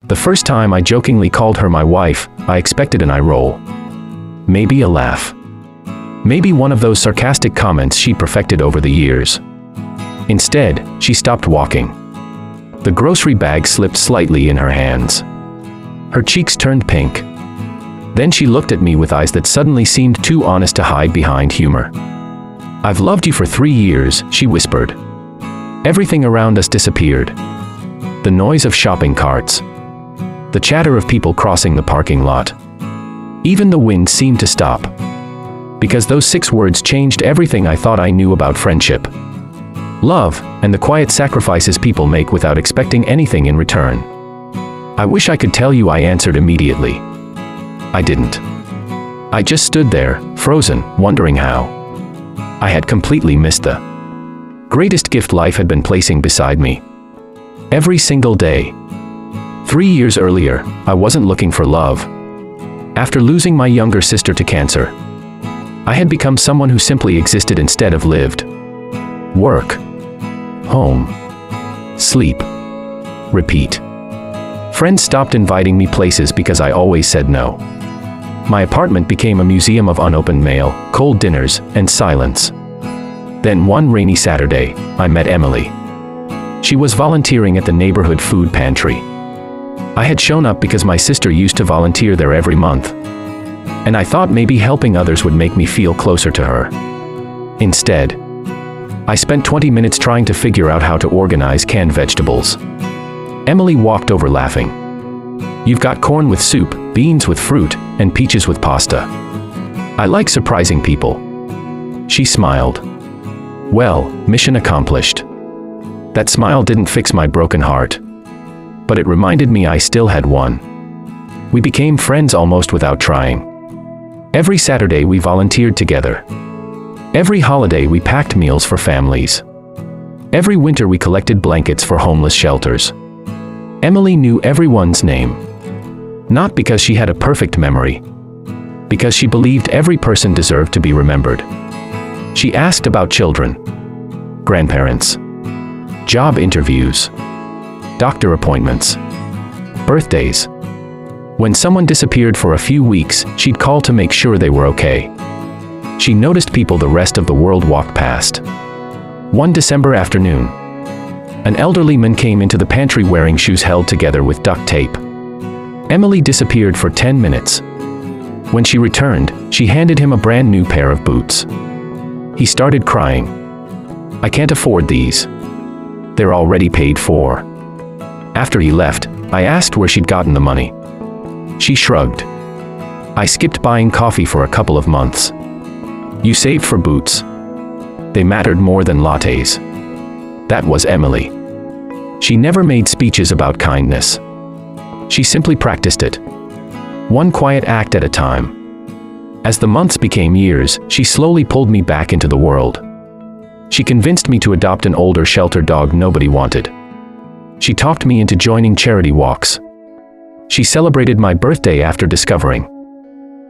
The first time I jokingly called her my wife, I expected an eye roll. Maybe a laugh. Maybe one of those sarcastic comments she perfected over the years. Instead, she stopped walking. The grocery bag slipped slightly in her hands. Her cheeks turned pink. Then she looked at me with eyes that suddenly seemed too honest to hide behind humor. "I've loved you for 3 years," she whispered. Everything around us disappeared. The noise of shopping carts. The chatter of people crossing the parking lot. Even the wind seemed to stop. Because those 6 words changed everything I thought I knew about friendship. Love, and the quiet sacrifices people make without expecting anything in return. I wish I could tell you I answered immediately. I didn't. I just stood there, frozen, wondering how. I had completely missed the greatest gift life had been placing beside me. Every single day. 3 years earlier, I wasn't looking for love. After losing my younger sister to cancer, I had become someone who simply existed instead of lived. Work. Home. Sleep. Repeat. Friends stopped inviting me places because I always said no. My apartment became a museum of unopened mail, cold dinners, and silence. Then one rainy Saturday, I met Emily. She was volunteering at the neighborhood food pantry. I had shown up because my sister used to volunteer there every month. And I thought maybe helping others would make me feel closer to her. Instead, I spent 20 minutes trying to figure out how to organize canned vegetables. Emily walked over laughing. "You've got corn with soup, beans with fruit, and peaches with pasta. I like surprising people." She smiled. Well, mission accomplished. That smile didn't fix my broken heart. But it reminded me I still had one. We became friends almost without trying. Every Saturday we volunteered together. Every holiday we packed meals for families. Every winter we collected blankets for homeless shelters. Emily knew everyone's name. Not because she had a perfect memory. Because she believed every person deserved to be remembered. She asked about children, grandparents, job interviews, doctor appointments, birthdays. When someone disappeared for a few weeks, she'd call to make sure they were okay. She noticed people the rest of the world walked past. One December afternoon, an elderly man came into the pantry wearing shoes held together with duct tape. Emily disappeared for 10 minutes. When she returned, she handed him a brand new pair of boots. He started crying. "I can't afford these. They're already paid for." After he left, I asked where she'd gotten the money. She shrugged. "I skipped buying coffee for a couple of months." "You saved for boots. They mattered more than lattes." That was Emily. She never made speeches about kindness. She simply practiced it. One quiet act at a time. As the months became years, she slowly pulled me back into the world. She convinced me to adopt an older shelter dog nobody wanted. She talked me into joining charity walks. She celebrated my birthday after discovering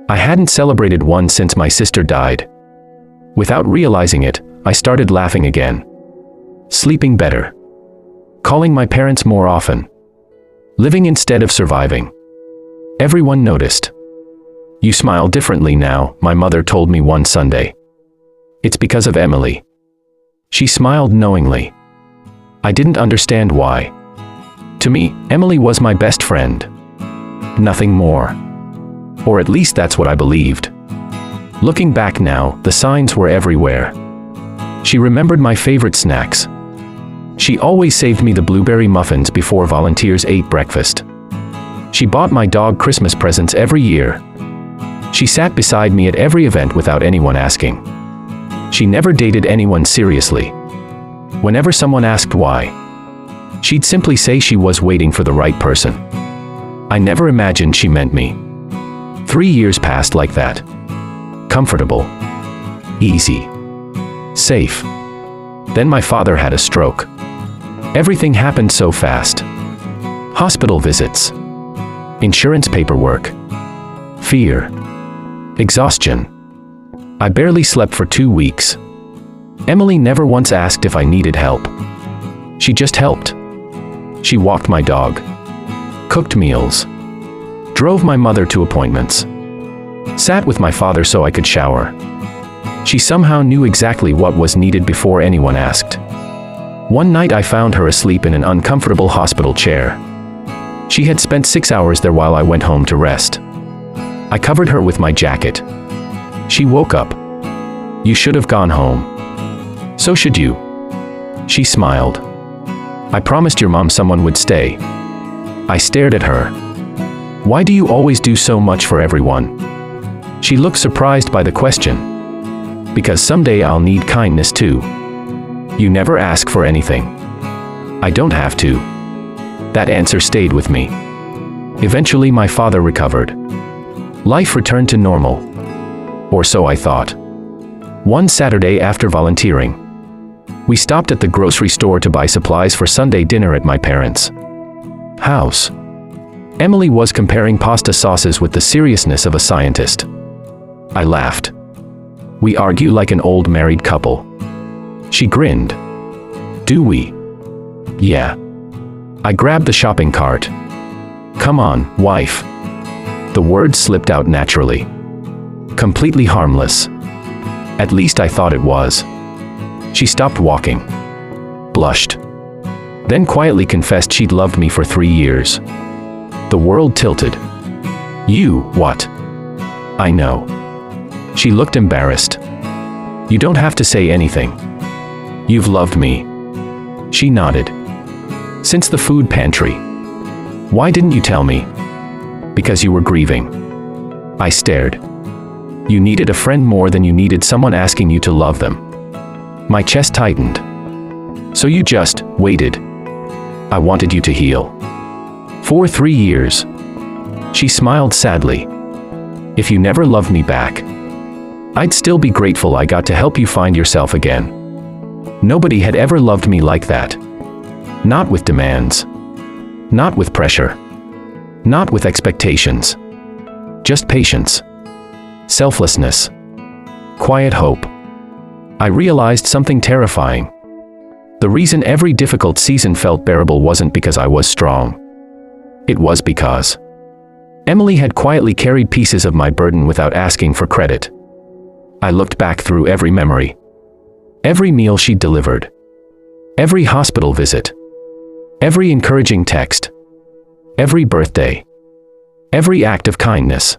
I hadn't celebrated one since my sister died. Without realizing it, I started laughing again. Sleeping better. Calling my parents more often. Living instead of surviving. Everyone noticed. "You smile differently now," my mother told me one Sunday. "It's because of Emily." She smiled knowingly. I didn't understand why. To me, Emily was my best friend. Nothing more. Or at least that's what I believed. Looking back now, the signs were everywhere. She remembered my favorite snacks. She always saved me the blueberry muffins before volunteers ate breakfast. She bought my dog Christmas presents every year. She sat beside me at every event without anyone asking. She never dated anyone seriously. Whenever someone asked why, she'd simply say she was waiting for the right person. I never imagined she meant me. 3 years passed like that. Comfortable. Easy. Safe. Then my father had a stroke. Everything happened so fast. Hospital visits. Insurance paperwork. Fear. Exhaustion. I barely slept for 2 weeks. Emily never once asked if I needed help. She just helped. She walked my dog. cooked meals, drove my mother to appointments, sat with my father so I could shower. She somehow knew exactly what was needed before anyone asked. One night I found her asleep in an uncomfortable hospital chair. She had spent 6 hours there while I went home to rest. I covered her with my jacket. She woke up. "You should have gone home." "So should you." She smiled. "I promised your mom someone would stay." I stared at her. "Why do you always do so much for everyone?" She looked surprised by the question. "Because someday I'll need kindness too. You never ask for anything." "I don't have to." That answer stayed with me. Eventually my father recovered. Life returned to normal. Or so I thought. One Saturday after volunteering, we stopped at the grocery store to buy supplies for Sunday dinner at my parents' house. Emily was comparing pasta sauces with the seriousness of a scientist. I laughed. "We argue like an old married couple." She grinned. "Do we?" "Yeah." I grabbed the shopping cart. "Come on, wife." The words slipped out naturally. Completely harmless. At least I thought it was. She stopped walking. Blushed. Then quietly confessed she'd loved me for 3 years. The world tilted. "You, what?" "I know." She looked embarrassed. "You don't have to say anything. You've loved me." She nodded. "Since the food pantry." "Why didn't you tell me?" "Because you were grieving." I stared. "You needed a friend more than you needed someone asking you to love them." My chest tightened. "So you just waited." "I wanted you to heal." "For 3 years." She smiled sadly. "If you never loved me back, I'd still be grateful I got to help you find yourself again. Nobody had ever loved me like that. Not with demands. Not with pressure. Not with expectations. Just patience. Selflessness. Quiet hope. I realized something terrifying. The reason every difficult season felt bearable wasn't because I was strong. It was because Emily had quietly carried pieces of my burden without asking for credit. I looked back through every memory. Every meal she'd delivered. Every hospital visit. Every encouraging text. Every birthday. Every act of kindness.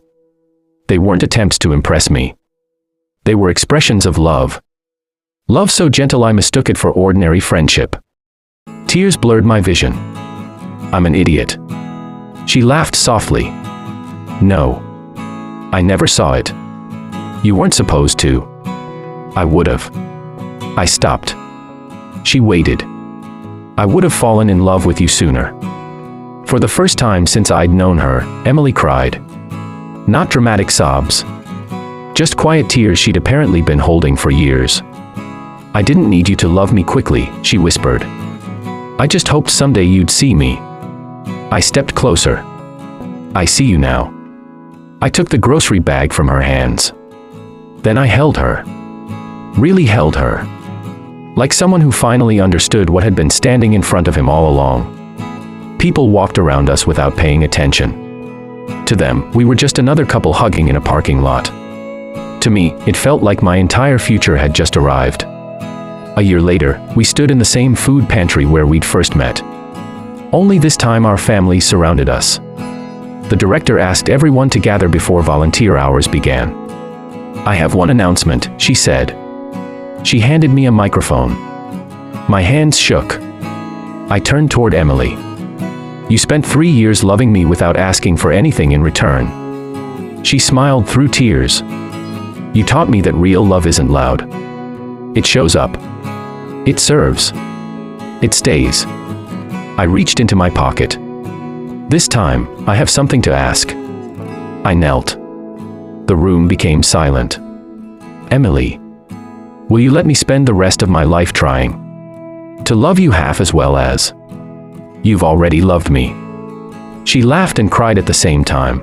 They weren't attempts to impress me. They were expressions of love. Love so gentle I mistook it for ordinary friendship. Tears blurred my vision. "I'm an idiot." She laughed softly. "No. I never saw it. You weren't supposed to." "I would've." I stopped. She waited. "I would have fallen in love with you sooner." For the first time since I'd known her, Emily cried. Not dramatic sobs. Just quiet tears she'd apparently been holding for years. "I didn't need you to love me quickly," she whispered. "I just hoped someday you'd see me." I stepped closer. "I see you now." I took the grocery bag from her hands. Then I held her. Really held her. Like someone who finally understood what had been standing in front of him all along. People walked around us without paying attention. To them, we were just another couple hugging in a parking lot. To me, it felt like my entire future had just arrived. A year later, we stood in the same food pantry where we'd first met. Only this time our families surrounded us. The director asked everyone to gather before volunteer hours began. "I have one announcement," she said. She handed me a microphone. My hands shook. I turned toward Emily. "You spent 3 years loving me without asking for anything in return." She smiled through tears. "You taught me that real love isn't loud. It shows up. It serves. It stays." I reached into my pocket. "This time, I have something to ask." I knelt. The room became silent. "Emily, will you let me spend the rest of my life trying to love you half as well as you've already loved me?" She laughed and cried at the same time.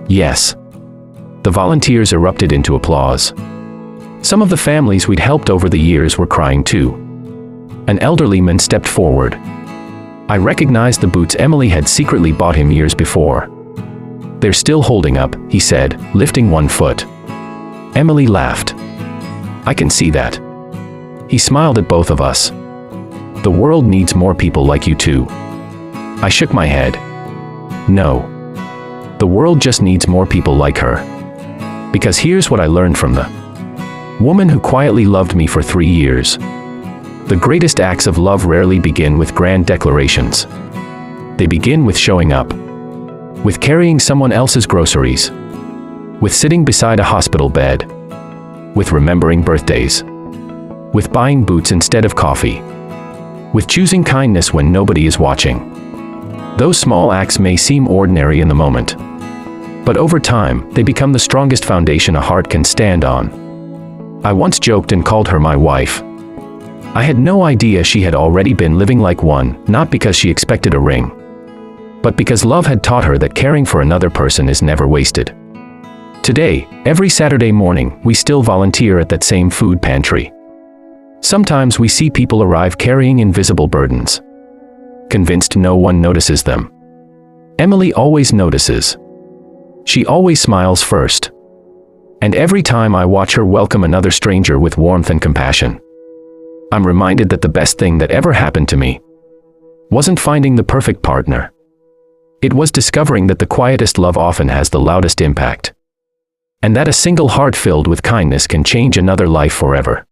"Yes." The volunteers erupted into applause. Some of the families we'd helped over the years were crying too. An elderly man stepped forward. I recognized the boots Emily had secretly bought him years before. "They're still holding up," he said, lifting one foot. Emily laughed. "I can see that." He smiled at both of us. "The world needs more people like you too." I shook my head. "No. The world just needs more people like her." Because here's what I learned from the woman who quietly loved me for 3 years. The greatest acts of love rarely begin with grand declarations. They begin with showing up. With carrying someone else's groceries. With sitting beside a hospital bed. With remembering birthdays. With buying boots instead of coffee. With choosing kindness when nobody is watching. Those small acts may seem ordinary in the moment. But over time, they become the strongest foundation a heart can stand on. I once joked and called her my wife. I had no idea she had already been living like one, not because she expected a ring, but because love had taught her that caring for another person is never wasted. Today, every Saturday morning, we still volunteer at that same food pantry. Sometimes we see people arrive carrying invisible burdens, convinced no one notices them. Emily always notices. She always smiles first. And every time I watch her welcome another stranger with warmth and compassion, I'm reminded that the best thing that ever happened to me wasn't finding the perfect partner. It was discovering that the quietest love often has the loudest impact. And that a single heart filled with kindness can change another life forever.